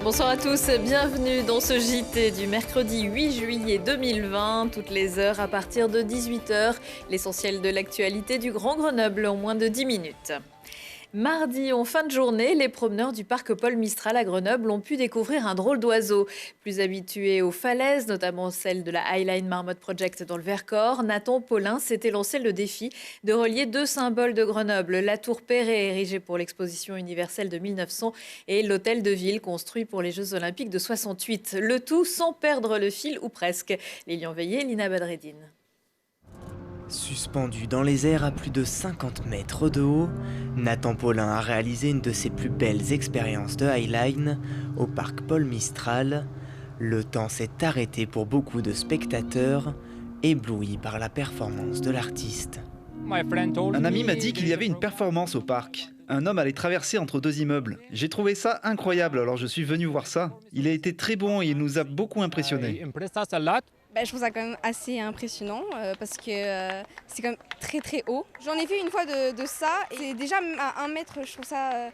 Bonsoir à tous, bienvenue dans ce JT du mercredi 8 juillet 2020, toutes les heures à partir de 18h, l'essentiel de l'actualité du Grand Grenoble en moins de 10 minutes. Mardi, en fin de journée, les promeneurs du parc Paul Mistral à Grenoble ont pu découvrir un drôle d'oiseau. Plus habitué aux falaises, notamment celle de la Highline Marmotte Project dans le Vercors, Nathan Paulin s'était lancé le défi de relier deux symboles de Grenoble, la tour Perret, érigée pour l'exposition universelle de 1900, et l'hôtel de ville construit pour les Jeux Olympiques de 68. Le tout sans perdre le fil, ou presque. Lilian Veillé, Lina Badreddine. Suspendu dans les airs à plus de 50 mètres de haut, Nathan Paulin a réalisé une de ses plus belles expériences de highline au parc Paul Mistral. Le temps s'est arrêté pour beaucoup de spectateurs, éblouis par la performance de l'artiste. Un ami m'a dit qu'il y avait une performance au parc. Un homme allait traverser entre deux immeubles. J'ai trouvé ça incroyable, alors je suis venu voir ça. Il a été très bon et il nous a beaucoup impressionnés. Je trouve ça quand même assez impressionnant parce que c'est quand même très très haut. J'en ai fait une fois de ça et déjà à 1 mètre je trouve ça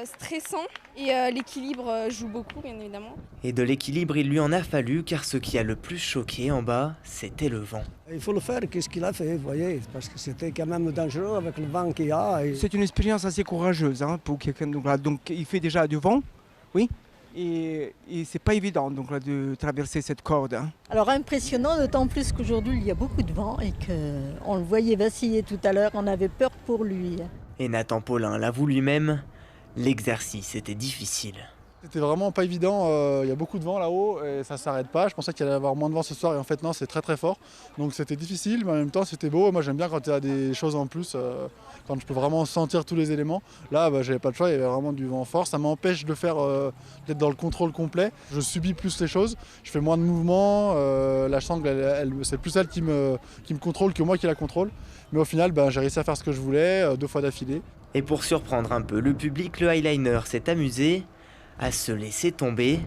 stressant et l'équilibre joue beaucoup bien évidemment. Et de l'équilibre il lui en a fallu car ce qui a le plus choqué en bas, c'était le vent. Il faut le faire, qu'est-ce qu'il a fait, vous voyez, parce que c'était quand même dangereux avec le vent qu'il y a. C'est une expérience assez courageuse pour quelqu'un. Donc il fait déjà du vent, oui. Et c'est pas évident donc, là, de traverser cette corde. Alors impressionnant, d'autant plus qu'aujourd'hui il y a beaucoup de vent et qu'on le voyait vaciller tout à l'heure, on avait peur pour lui. Et Nathan Paulin l'avoue lui-même, l'exercice était difficile. C'était vraiment pas évident, il y a beaucoup de vent là-haut et ça s'arrête pas. Je pensais qu'il allait y avoir moins de vent ce soir et en fait non, c'est très très fort. Donc c'était difficile mais en même temps c'était beau. Moi j'aime bien quand il y a des choses en plus, quand je peux vraiment sentir tous les éléments. Là j'avais pas le choix, il y avait vraiment du vent fort. Ça m'empêche de faire d'être dans le contrôle complet. Je subis plus les choses, je fais moins de mouvements. La sangle, c'est plus elle qui me contrôle que moi qui la contrôle. Mais au final j'ai réussi à faire ce que je voulais 2 fois d'affilée. Et pour surprendre un peu le public, le highliner s'est amusé à se laisser tomber.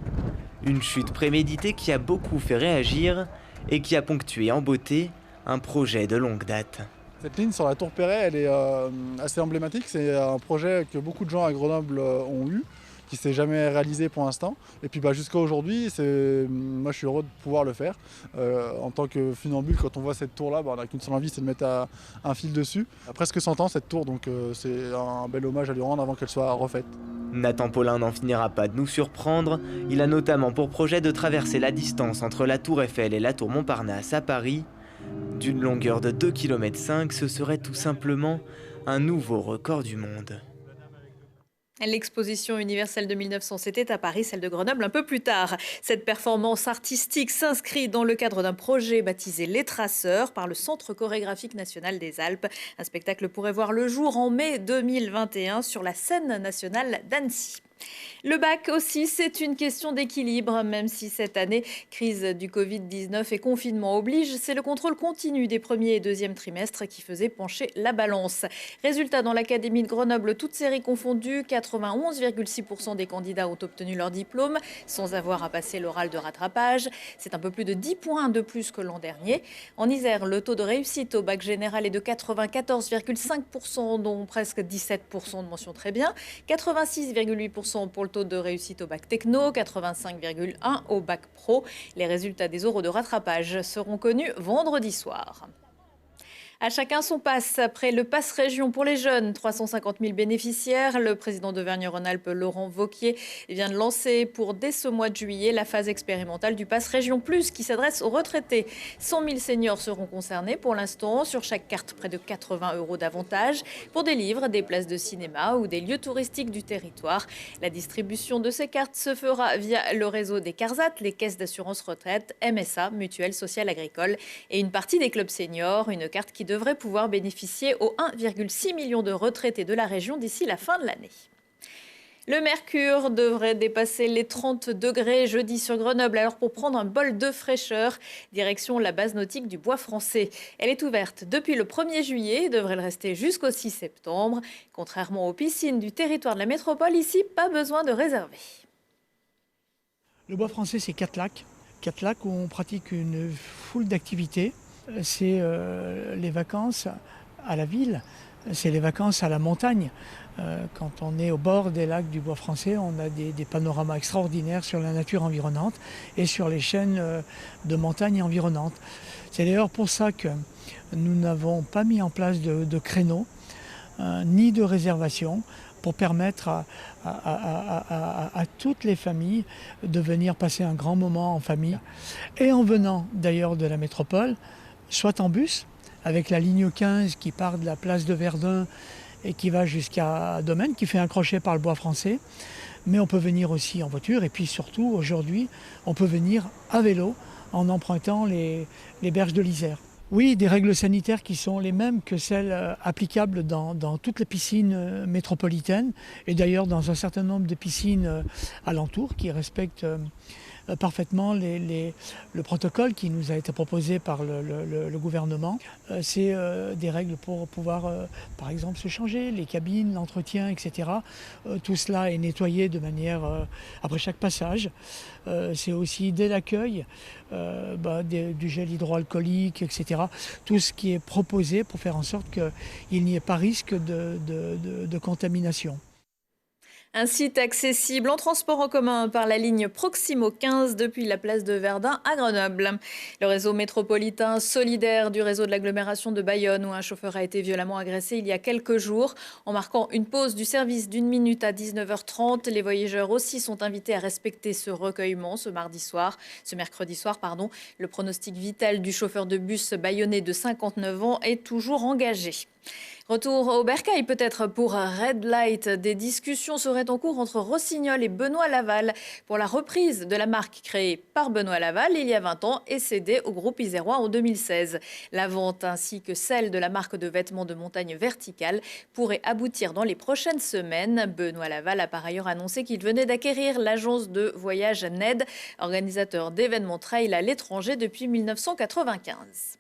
Une chute préméditée qui a beaucoup fait réagir et qui a ponctué en beauté un projet de longue date. Cette ligne sur la tour Perret, elle est assez emblématique. C'est un projet que beaucoup de gens à Grenoble ont eu, qui ne s'est jamais réalisé pour l'instant. Et puis jusqu'à aujourd'hui, moi je suis heureux de pouvoir le faire. En tant que funambule, quand on voit cette tour-là, on n'a qu'une seule envie, c'est de mettre un fil dessus. À presque 100 ans cette tour, donc c'est un bel hommage à lui rendre avant qu'elle soit refaite. Nathan Paulin n'en finira pas de nous surprendre. Il a notamment pour projet de traverser la distance entre la tour Eiffel et la tour Montparnasse à Paris. D'une longueur de 2,5 km, ce serait tout simplement un nouveau record du monde. L'exposition universelle de 1900, c'était à Paris, celle de Grenoble un peu plus tard. Cette performance artistique s'inscrit dans le cadre d'un projet baptisé Les Traceurs par le Centre chorégraphique national des Alpes. Un spectacle pourrait voir le jour en mai 2021 sur la scène nationale d'Annecy. Le bac aussi, c'est une question d'équilibre, même si cette année, crise du Covid-19 et confinement oblige, c'est le contrôle continu des premiers et deuxièmes trimestres qui faisait pencher la balance. Résultat, dans l'Académie de Grenoble, toutes séries confondues, 91,6% des candidats ont obtenu leur diplôme sans avoir à passer l'oral de rattrapage. C'est un peu plus de 10 points de plus que l'an dernier. En Isère, le taux de réussite au bac général est de 94,5%, dont presque 17% de mention très bien, 86,8% pour le taux de réussite au bac techno, 85,1% au bac pro. Les résultats des oraux de rattrapage seront connus vendredi soir. À chacun son pass. Après le pass région pour les jeunes, 350 000 bénéficiaires, le président d'Auvergne-Rhône-Alpes, Laurent Wauquiez, vient de lancer pour dès ce mois de juillet la phase expérimentale du pass région plus qui s'adresse aux retraités. 100 000 seniors seront concernés pour l'instant. Sur chaque carte, près de 80 € d'avantage pour des livres, des places de cinéma ou des lieux touristiques du territoire. La distribution de ces cartes se fera via le réseau des CARSAT, les caisses d'assurance retraite, MSA, Mutuelle Sociale Agricole et une partie des clubs seniors. Une carte qui devrait pouvoir bénéficier aux 1,6 million de retraités de la région d'ici la fin de l'année. Le mercure devrait dépasser les 30 degrés jeudi sur Grenoble. Alors pour prendre un bol de fraîcheur, direction la base nautique du Bois Français. Elle est ouverte depuis le 1er juillet et devrait le rester jusqu'au 6 septembre. Contrairement aux piscines du territoire de la métropole, ici, pas besoin de réserver. Le Bois Français, c'est 4 lacs. 4 lacs où on pratique une foule d'activités. C'est les vacances à la ville, c'est les vacances à la montagne. Quand on est au bord des lacs du Bois français, on a des panoramas extraordinaires sur la nature environnante et sur les chaînes de montagnes environnantes. C'est d'ailleurs pour ça que nous n'avons pas mis en place de créneaux ni de réservation pour permettre à toutes les familles de venir passer un grand moment en famille. Et en venant d'ailleurs de la métropole, soit en bus, avec la ligne 15 qui part de la place de Verdun et qui va jusqu'à Domaine, qui fait un crochet par le Bois français. Mais on peut venir aussi en voiture et puis surtout aujourd'hui, on peut venir à vélo en empruntant les berges de l'Isère. Oui, des règles sanitaires qui sont les mêmes que celles applicables dans toutes les piscines métropolitaines et d'ailleurs dans un certain nombre de piscines alentours qui respectent parfaitement le protocole qui nous a été proposé par le gouvernement. C'est des règles pour pouvoir, par exemple, se changer, les cabines, l'entretien, etc. Tout cela est nettoyé de manière, après chaque passage. C'est aussi dès l'accueil, du gel hydroalcoolique, etc. Tout ce qui est proposé pour faire en sorte qu'il n'y ait pas risque de contamination. Un site accessible en transport en commun par la ligne Proximo 15 depuis la place de Verdun à Grenoble. Le réseau métropolitain solidaire du réseau de l'agglomération de Bayonne où un chauffeur a été violemment agressé il y a quelques jours. En marquant une pause du service d'1 minute à 19h30, les voyageurs aussi sont invités à respecter ce recueillement ce mercredi soir. Le pronostic vital du chauffeur de bus bayonnais de 59 ans est toujours engagé. Retour au bercail peut-être pour Red Light. Des discussions seraient en cours entre Rossignol et Benoît Laval pour la reprise de la marque créée par Benoît Laval il y a 20 ans et cédée au groupe isérois en 2016. La vente ainsi que celle de la marque de vêtements de montagne Vertical pourrait aboutir dans les prochaines semaines. Benoît Laval a par ailleurs annoncé qu'il venait d'acquérir l'agence de voyage NED, organisateur d'événements trail à l'étranger depuis 1995.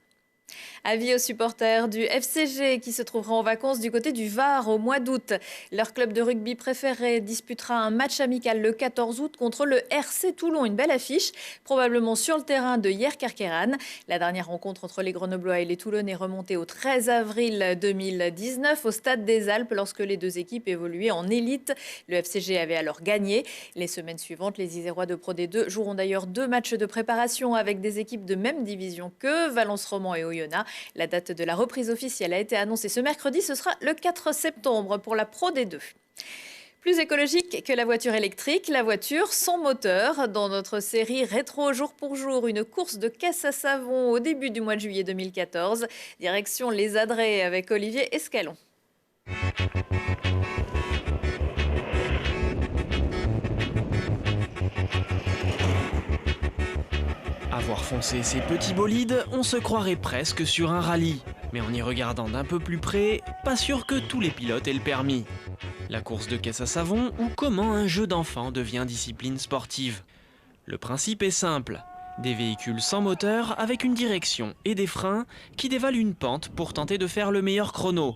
Avis aux supporters du FCG qui se trouvera en vacances du côté du Var au mois d'août. Leur club de rugby préféré disputera un match amical le 14 août contre le RC Toulon. Une belle affiche, probablement sur le terrain de Yerkerkeran. La dernière rencontre entre les Grenoblois et les Toulonnais remontait au 13 avril 2019 au Stade des Alpes lorsque les deux équipes évoluaient en élite. Le FCG avait alors gagné. Les semaines suivantes, les Isérois de Pro D2 joueront d'ailleurs 2 matchs de préparation avec des équipes de même division que Valence Roman et Oyonnax. La date de la reprise officielle a été annoncée ce mercredi. Ce sera le 4 septembre pour la Pro D2. Plus écologique que la voiture électrique, la voiture sans moteur. Dans notre série Rétro jour pour jour, une course de caisse à savon au début du mois de juillet 2014. Direction les Adrets avec Olivier Escalon. À voir foncer ces petits bolides, on se croirait presque sur un rallye. Mais en y regardant d'un peu plus près, pas sûr que tous les pilotes aient le permis. La course de caisse à savon ou comment un jeu d'enfant devient discipline sportive. Le principe est simple. Des véhicules sans moteur avec une direction et des freins qui dévalent une pente pour tenter de faire le meilleur chrono.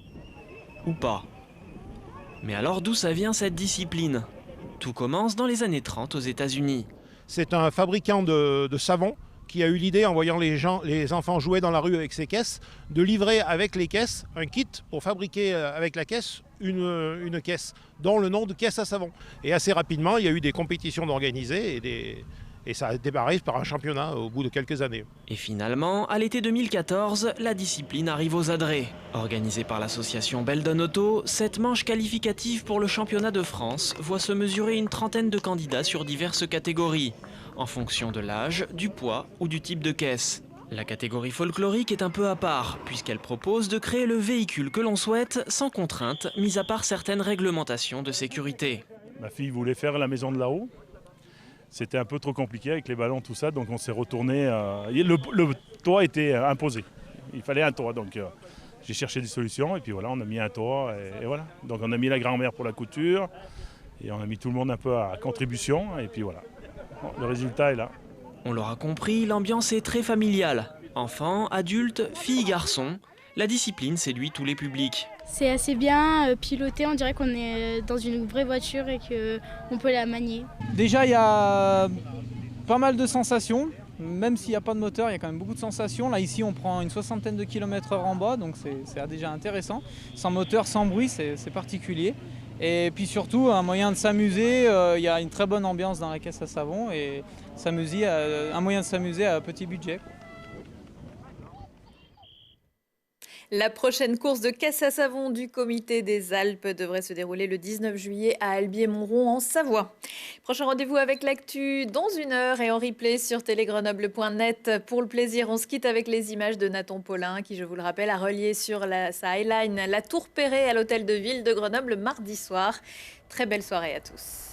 Ou pas. Mais alors d'où ça vient cette discipline ? Tout commence dans les années 30 aux États-Unis. C'est un fabricant de savon qui a eu l'idée, en voyant les enfants jouer dans la rue avec ses caisses, de livrer avec les caisses un kit pour fabriquer avec la caisse une caisse, dont le nom de caisse à savon. Et assez rapidement, il y a eu des compétitions d'organiser et ça a démarré par un championnat au bout de quelques années. Et finalement, à l'été 2014, la discipline arrive aux Adrets. Organisée par l'association Beldon Auto, cette manche qualificative pour le championnat de France voit se mesurer une trentaine de candidats sur diverses catégories, en fonction de l'âge, du poids ou du type de caisse. La catégorie folklorique est un peu à part, puisqu'elle propose de créer le véhicule que l'on souhaite sans contrainte, mis à part certaines réglementations de sécurité. Ma fille voulait faire la maison de là-haut. C'était un peu trop compliqué avec les ballons, tout ça, donc on s'est retourné. Le toit était imposé. Il fallait un toit, donc j'ai cherché des solutions et puis voilà, on a mis un toit et voilà. Donc on a mis la grand-mère pour la couture et on a mis tout le monde un peu à contribution et puis voilà. Bon, le résultat est là. On l'aura compris, l'ambiance est très familiale. Enfants, adultes, filles, garçons, la discipline séduit tous les publics. C'est assez bien piloté, on dirait qu'on est dans une vraie voiture et qu'on peut la manier. Déjà, il y a pas mal de sensations. Même s'il n'y a pas de moteur, il y a quand même beaucoup de sensations. Là, ici, on prend une 60aine de kilomètres/h en bas, donc c'est déjà intéressant. Sans moteur, sans bruit, c'est particulier. Et puis surtout, un moyen de s'amuser. Il y a une très bonne ambiance dans la caisse à savon et un moyen de s'amuser à petit budget. La prochaine course de caisse à savon du Comité des Alpes devrait se dérouler le 19 juillet à Albier-Montrond en Savoie. Prochain rendez-vous avec l'actu dans 1 heure et en replay sur télégrenoble.net. Pour le plaisir, on se quitte avec les images de Nathan Paulin qui, je vous le rappelle, a relié sur sa Highline la Tour Perret à l'hôtel de ville de Grenoble mardi soir. Très belle soirée à tous.